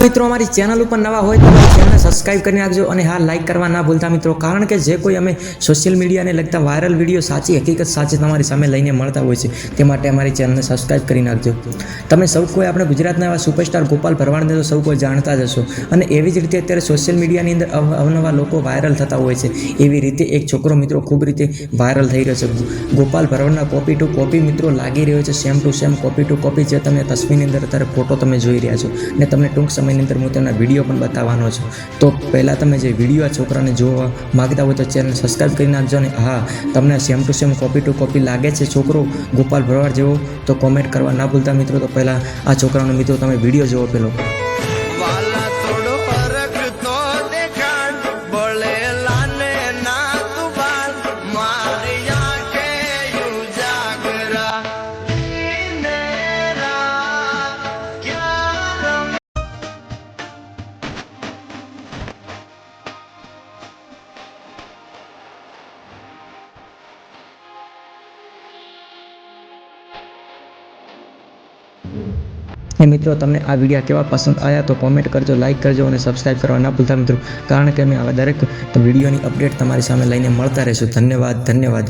મિત્રો અમારી ચેનલ ઉપર નવા હોય તો અમારી ચેનલને સબસ્ક્રાઇબ કરી નાખજો અને હા લાઈક કરવા ના ભૂલતા મિત્રો, કારણ કે જે કોઈ અમે સોશિયલ મીડિયાને લગતા વાયરલ વિડીયો સાચી હકીકત સાચી તમારી સામે લઈને મળતા હોય છે, તે માટે અમારી ચેનલને સબસ્ક્રાઇબ કરી નાખજો। તમે સૌ કોઈ આપણે ગુજરાતના એવા સુપરસ્ટાર ગોપાલ ભરવાડને તો સૌ કોઈ જાણતા જ હશો, અને એવી જ રીતે અત્યારે સોશિયલ મીડિયાની અંદર અવનવા લોકો વાયરલ થતા હોય છે। એવી રીતે એક છોકરો મિત્રો ખૂબ રીતે વાયરલ થઈ રહ્યો છે। ગોપાલ ભરવાડના કોપી ટુ કોપી મિત્રો લાગી રહ્યો છે, same to same copy to copy જે તમે તસવીરની અંદર અત્યારે ફોટો તમે જોઈ રહ્યા છો, ને તમને ટૂંક સમયની અંદર હું તેમના વિડીયો પણ બતાવવાનો છું। તો પહેલાં તમે જે વિડીયો આ છોકરાને જોવા માગતા હોય તો ચેનલ સબસ્ક્રાઈબ કરી નાખજો, અને હા તમને same to same copy to copy લાગે છે છોકરો ગોપાલ ભરવાડ જેવો તો કોમેન્ટ કરવા ના ભૂલતા મિત્રો। તો પહેલાં આ છોકરાનો મિત્રો તમે વિડીયો જોવો પેલો। મિત્રો તમને આ વિડીયો કેવા પસંદ આવ્યા તો કોમેન્ટ કરજો, લાઇક કરજો અને સબસ્ક્રાઇબ કરવા ના ભૂલતા મિત્રો, કારણ કે અમે આવા દરેક વિડીયોની અપડેટ તમારી સામે લઈને મળતા રહીશું। ધન્યવાદ।